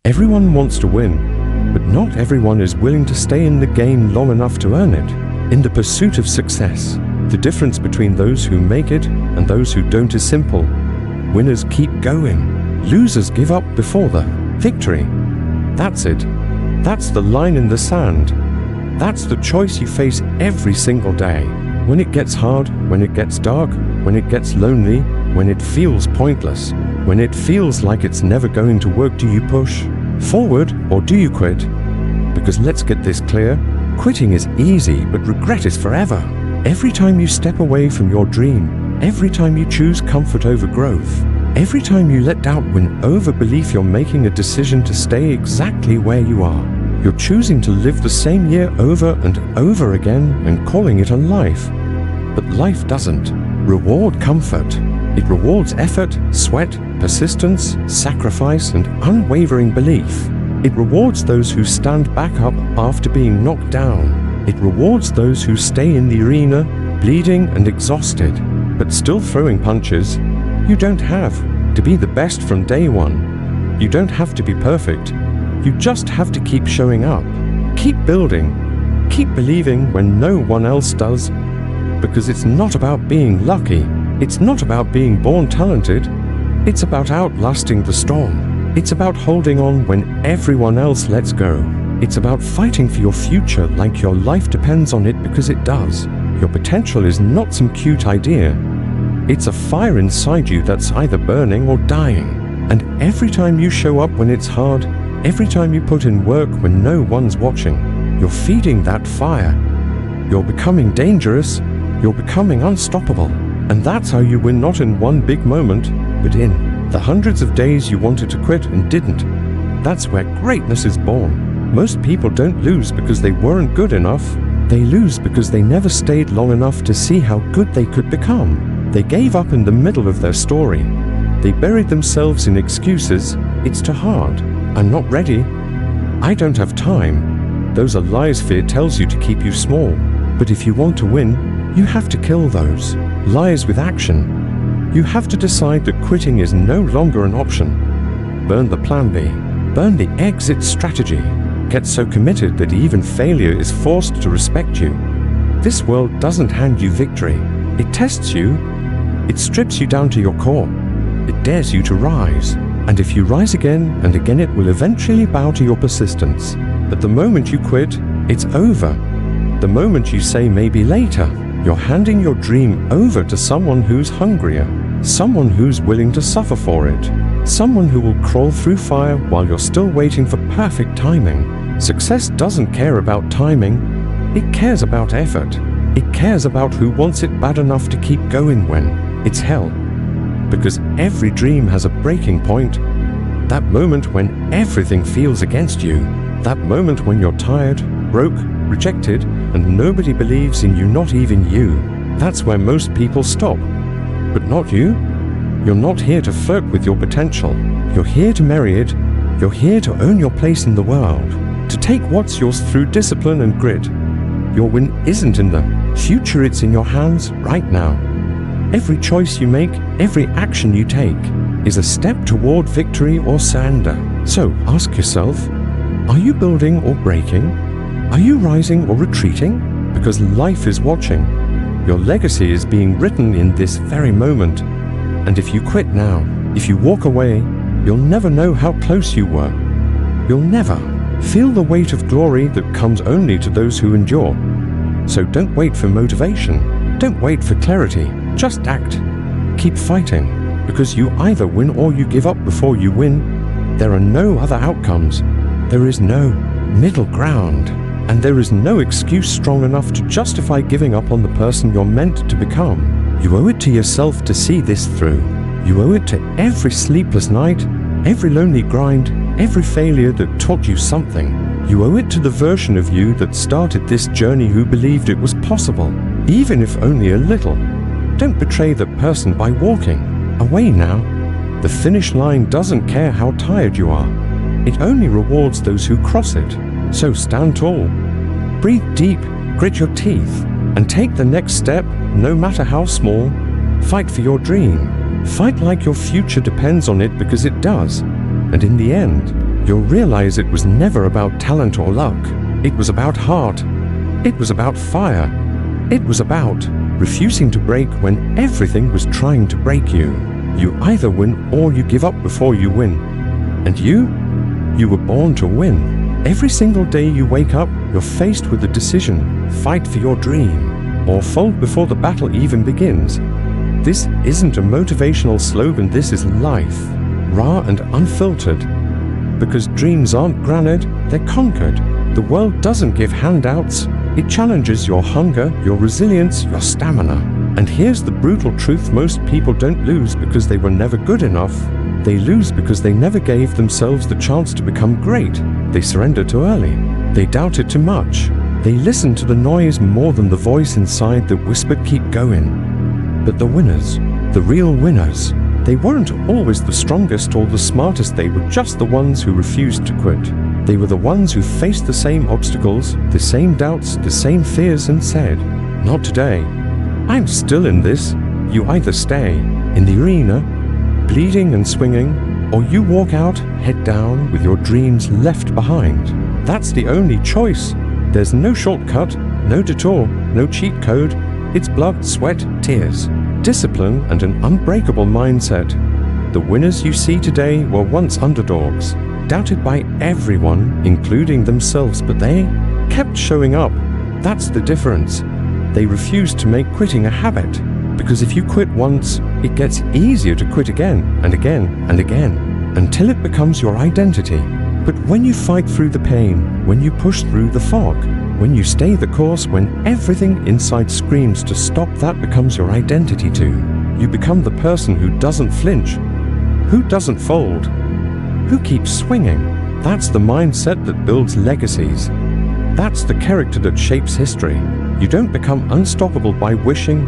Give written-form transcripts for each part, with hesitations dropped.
Everyone wants to win, but not everyone is willing to stay in the game long enough to earn it. In the pursuit of success, the difference between those who make it and those who don't is simple. Winners keep going. Losers give up before the victory. That's it. That's the line in the sand. That's the choice you face every single day. When it gets hard, when it gets dark, when it gets lonely, when it feels pointless, when it feels like it's never going to work, do you push forward or do you quit? Because let's get this clear, quitting is easy, but regret is forever. Every time you step away from your dream, every time you choose comfort over growth, every time you let doubt win over belief, you're making a decision to stay exactly where you are. You're choosing to live the same year over and over again and calling it a life. But life doesn't reward comfort. It rewards effort, sweat, persistence, sacrifice, and unwavering belief. It rewards those who stand back up after being knocked down. It rewards those who stay in the arena, bleeding and exhausted, but still throwing punches. You don't have to be the best from day one. You don't have to be perfect. You just have to keep showing up. Keep building. Keep believing when no one else does. Because it's not about being lucky. It's not about being born talented. It's about outlasting the storm. It's about holding on when everyone else lets go. It's about fighting for your future like your life depends on it, because it does. Your potential is not some cute idea. It's a fire inside you that's either burning or dying. And every time you show up when it's hard, every time you put in work when no one's watching, you're feeding that fire. You're becoming dangerous. You're becoming unstoppable. And that's how you win, not in one big moment, but in the hundreds of days you wanted to quit and didn't. That's where greatness is born. Most people don't lose because they weren't good enough. They lose because they never stayed long enough to see how good they could become. They gave up in the middle of their story. They buried themselves in excuses. It's too hard. I'm not ready. I don't have time. Those are lies fear tells you to keep you small. But if you want to win, you have to kill those lies with action. You have to decide that quitting is no longer an option. Burn the plan B. Burn the exit strategy. Get so committed that even failure is forced to respect you. This world doesn't hand you victory. It tests you. It strips you down to your core. It dares you to rise. And if you rise again and again, it will eventually bow to your persistence. But the moment you quit, it's over. The moment you say maybe later, you're handing your dream over to someone who's hungrier, someone who's willing to suffer for it, someone who will crawl through fire while you're still waiting for perfect timing. Success doesn't care about timing. It cares about effort. It cares about who wants it bad enough to keep going when it's hell. Because every dream has a breaking point. That moment when everything feels against you. That moment when you're tired, broke, rejected, and nobody believes in you, not even you. That's where most people stop. But not you. You're not here to flirt with your potential. You're here to marry it. You're here to own your place in the world. To take what's yours through discipline and grit. Your win isn't in the future, it's in your hands right now. Every choice you make, every action you take, is a step toward victory or surrender. So ask yourself, are you building or breaking? Are you rising or retreating? Because life is watching. Your legacy is being written in this very moment. And if you quit now, if you walk away, you'll never know how close you were. You'll never feel the weight of glory that comes only to those who endure. So don't wait for motivation. Don't wait for clarity. Just act. Keep fighting. Because you either win or you give up before you win. There are no other outcomes. There is no middle ground. And there is no excuse strong enough to justify giving up on the person you're meant to become. You owe it to yourself to see this through. You owe it to every sleepless night, every lonely grind, every failure that taught you something. You owe it to the version of you that started this journey, who believed it was possible, even if only a little. Don't betray that person by walking away now. The finish line doesn't care how tired you are. It only rewards those who cross it. So stand tall, breathe deep, grit your teeth, and take the next step, no matter how small. Fight for your dream. Fight like your future depends on it, because it does. And in the end, you'll realize it was never about talent or luck. It was about heart. It was about fire. It was about refusing to break when everything was trying to break you. You either win or you give up before you win. And you were born to win. Every single day you wake up, you're faced with a decision: fight for your dream, or fold before the battle even begins. This isn't a motivational slogan, this is life, raw and unfiltered. Because dreams aren't granted, they're conquered. The world doesn't give handouts. It challenges your hunger, your resilience, your stamina. And here's the brutal truth: most people don't lose because they were never good enough. They lose because they never gave themselves the chance to become great. They surrendered too early. They doubted too much. They listened to the noise more than the voice inside that whispered, keep going. But the winners, the real winners, they weren't always the strongest or the smartest. They were just the ones who refused to quit. They were the ones who faced the same obstacles, the same doubts, the same fears, and said, not today. I'm still in this. You either stay in the arena, bleeding and swinging, or you walk out, head down, with your dreams left behind. That's the only choice. There's no shortcut, no detour, no cheat code. It's blood, sweat, tears, discipline, and an unbreakable mindset. The winners you see today were once underdogs, doubted by everyone, including themselves, but they kept showing up. That's the difference. They refused to make quitting a habit, because if you quit once, it gets easier to quit again and again and again, until it becomes your identity. But when you fight through the pain, when you push through the fog, when you stay the course, when everything inside screams to stop, that becomes your identity too. You become the person who doesn't flinch, who doesn't fold, who keeps swinging. That's the mindset that builds legacies. That's the character that shapes history. You don't become unstoppable by wishing.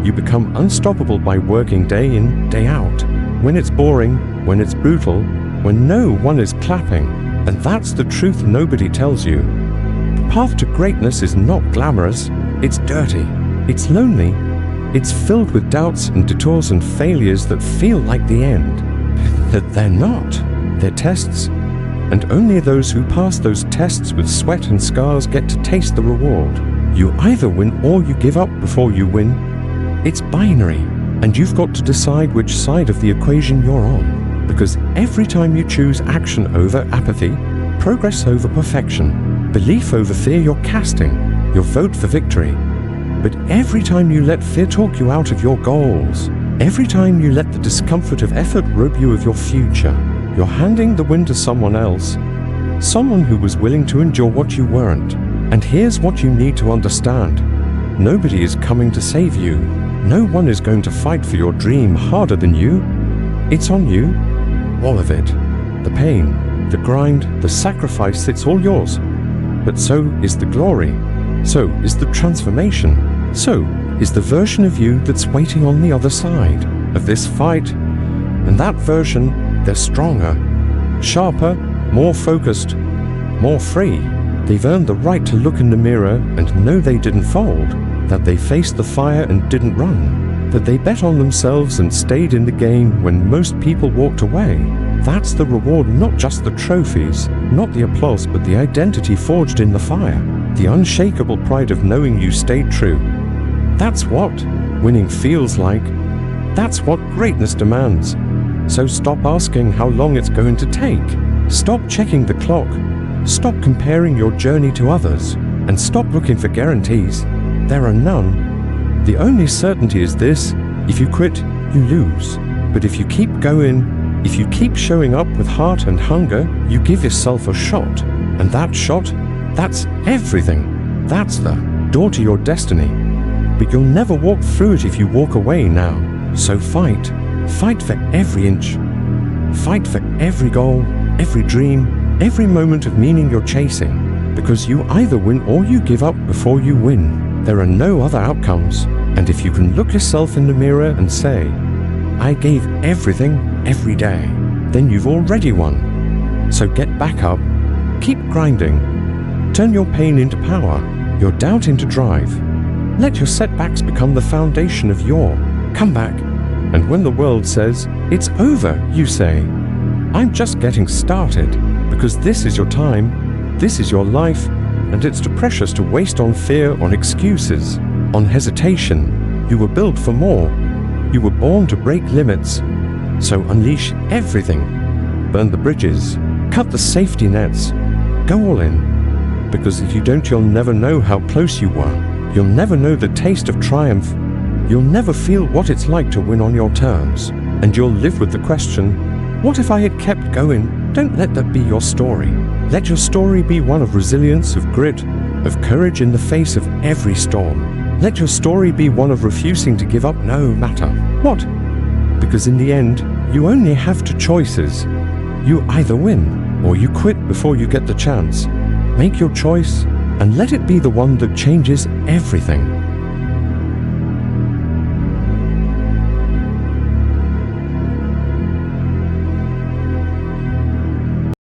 You become unstoppable by working day in, day out. When it's boring, when it's brutal, when no one is clapping. And that's the truth nobody tells you. The path to greatness is not glamorous. It's dirty. It's lonely. It's filled with doubts and detours and failures that feel like the end. That they're not. They're tests. And only those who pass those tests with sweat and scars get to taste the reward. You either win or you give up before you win. It's binary, and you've got to decide which side of the equation you're on. Because every time you choose action over apathy, progress over perfection, belief over fear, you're casting your vote for victory. But every time you let fear talk you out of your goals, every time you let the discomfort of effort rob you of your future, you're handing the win to someone else, someone who was willing to endure what you weren't. And here's what you need to understand. Nobody is coming to save you. No one is going to fight for your dream harder than you. It's on you. All of it. The pain, the grind, the sacrifice, it's all yours. But so is the glory. So is the transformation. So is the version of you that's waiting on the other side of this fight. And that version, they're stronger, sharper, more focused, more free. They've earned the right to look in the mirror and know they didn't fold, that they faced the fire and didn't run, that they bet on themselves and stayed in the game when most people walked away. That's the reward, not just the trophies, not the applause, but the identity forged in the fire, the unshakable pride of knowing you stayed true. That's what winning feels like. That's what greatness demands. So stop asking how long it's going to take. Stop checking the clock. Stop comparing your journey to others, and stop looking for guarantees. There are none. The only certainty is this: if you quit, you lose. But if you keep going, if you keep showing up with heart and hunger, you give yourself a shot. And that shot, that's everything. That's the door to your destiny. But you'll never walk through it if you walk away now. So fight. Fight for every inch. Fight for every goal, every dream, every moment of meaning you're chasing, because you either win or you give up before you win. There are no other outcomes, and if you can look yourself in the mirror and say, I gave everything every day, then you've already won. So get back up, keep grinding, turn your pain into power, your doubt into drive. Let your setbacks become the foundation of your comeback. And when the world says, it's over, you say, I'm just getting started. Because this is your time, this is your life, and it's too precious to waste on fear, on excuses, on hesitation. You were built for more. You were born to break limits. So unleash everything. Burn the bridges. Cut the safety nets. Go all in. Because if you don't, you'll never know how close you were. You'll never know the taste of triumph. You'll never feel what it's like to win on your terms. And you'll live with the question, what if I had kept going? Don't let that be your story. Let your story be one of resilience, of grit, of courage in the face of every storm. Let your story be one of refusing to give up no matter what. Because in the end, you only have two choices. You either win or you quit before you get the chance. Make your choice and let it be the one that changes everything.